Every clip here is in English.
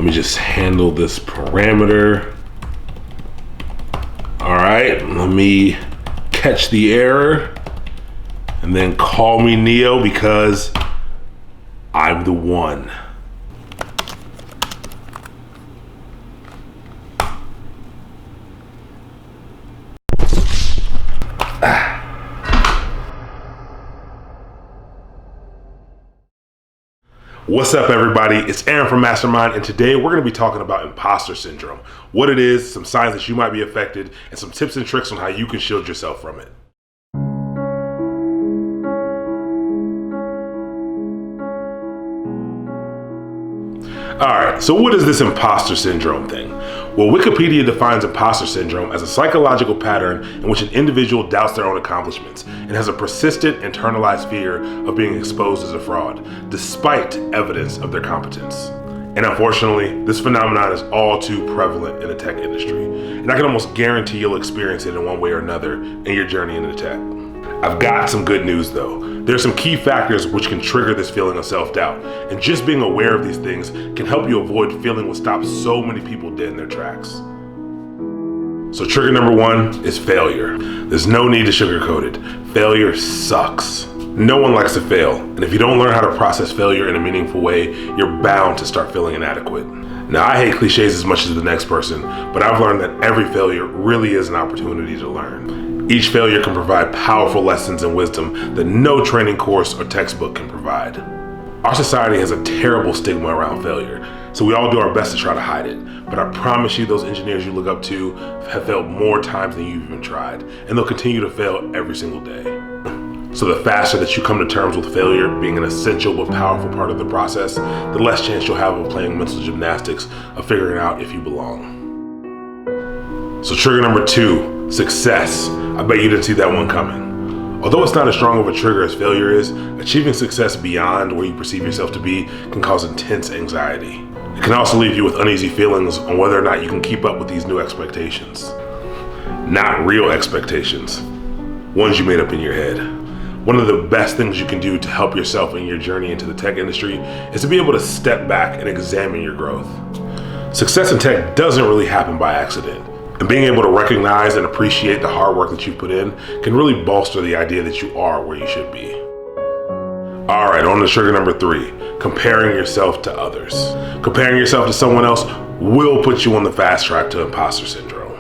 Let me just handle this parameter. All right, let me catch the error and then call me Neo because I'm the one. What's up, everybody? It's Aaron from Mastermind, and today we're going to be talking about imposter syndrome, what it is, some signs that you might be affected, and some tips and tricks on how you can shield yourself from it. Alright, so what is this imposter syndrome thing? Well, Wikipedia defines imposter syndrome as a psychological pattern in which an individual doubts their own accomplishments and has a persistent internalized fear of being exposed as a fraud, despite evidence of their competence. And unfortunately, this phenomenon is all too prevalent in the tech industry, and I can almost guarantee you'll experience it in one way or another in your journey into tech. I've got some good news though. There are some key factors which can trigger this feeling of self-doubt, and just being aware of these things can help you avoid feeling what stops so many people dead in their tracks. So trigger number one is failure. There's no need to sugarcoat it. Failure sucks. No one likes to fail, and if you don't learn how to process failure in a meaningful way, you're bound to start feeling inadequate. Now, I hate cliches as much as the next person, but I've learned that every failure really is an opportunity to learn. Each failure can provide powerful lessons and wisdom that no training course or textbook can provide. Our society has a terrible stigma around failure, so we all do our best to try to hide it. But I promise you, those engineers you look up to have failed more times than you've even tried, and they'll continue to fail every single day. So the faster that you come to terms with failure being an essential but powerful part of the process, the less chance you'll have of playing mental gymnastics of figuring out if you belong. So trigger number two, success. I bet you didn't see that one coming. Although it's not as strong of a trigger as failure is, achieving success beyond where you perceive yourself to be can cause intense anxiety. It can also leave you with uneasy feelings on whether or not you can keep up with these new expectations. Not real expectations, ones you made up in your head. One of the best things you can do to help yourself in your journey into the tech industry is to be able to step back and examine your growth. Success in tech doesn't really happen by accident. And being able to recognize and appreciate the hard work that you put in can really bolster the idea that you are where you should be. All right, on to trigger number three, comparing yourself to others. Comparing yourself to someone else will put you on the fast track to imposter syndrome.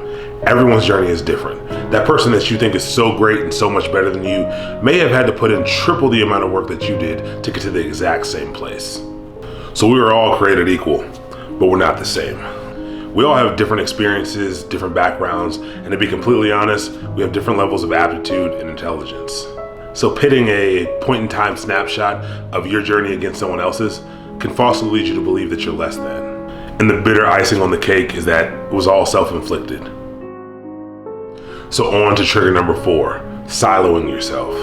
Everyone's journey is different. That person that you think is so great and so much better than you may have had to put in triple the amount of work that you did to get to the exact same place. So we are all created equal, but we're not the same. We all have different experiences, different backgrounds, and to be completely honest, we have different levels of aptitude and intelligence. So pitting a point-in-time snapshot of your journey against someone else's can falsely lead you to believe that you're less than. And the bitter icing on the cake is that it was all self-inflicted. So on to trigger number four, siloing yourself.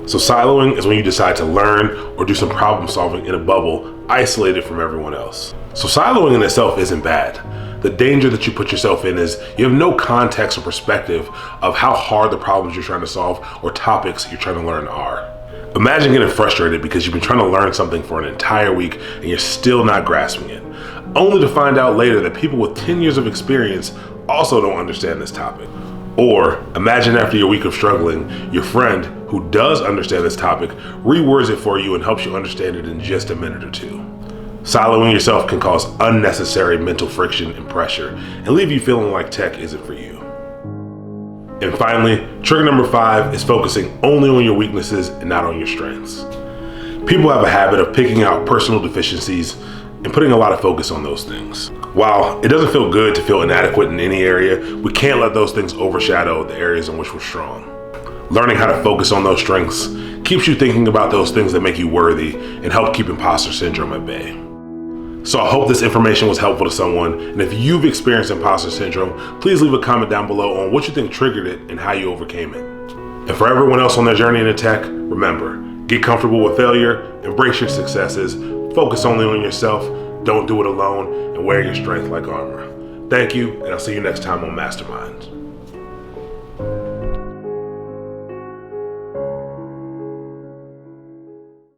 So siloing is when you decide to learn or do some problem solving in a bubble isolated from everyone else. So siloing in itself isn't bad. The danger that you put yourself in is you have no context or perspective of how hard the problems you're trying to solve or topics you're trying to learn are. Imagine getting frustrated because you've been trying to learn something for an entire week and you're still not grasping it, only to find out later that people with 10 years of experience also don't understand this topic. Or imagine after your week of struggling, your friend who does understand this topic rewords it for you and helps you understand it in just a minute or two. Siloing yourself can cause unnecessary mental friction and pressure and leave you feeling like tech isn't for you. And finally, trigger number five is focusing only on your weaknesses and not on your strengths. People have a habit of picking out personal deficiencies and putting a lot of focus on those things. While it doesn't feel good to feel inadequate in any area, we can't let those things overshadow the areas in which we're strong. Learning how to focus on those strengths keeps you thinking about those things that make you worthy and help keep imposter syndrome at bay. So I hope this information was helpful to someone, and if you've experienced imposter syndrome, please leave a comment down below on what you think triggered it and how you overcame it. And for everyone else on their journey into tech, remember, get comfortable with failure, embrace your successes, focus only on yourself, don't do it alone, and wear your strength like armor. Thank you, and I'll see you next time on Mastermind.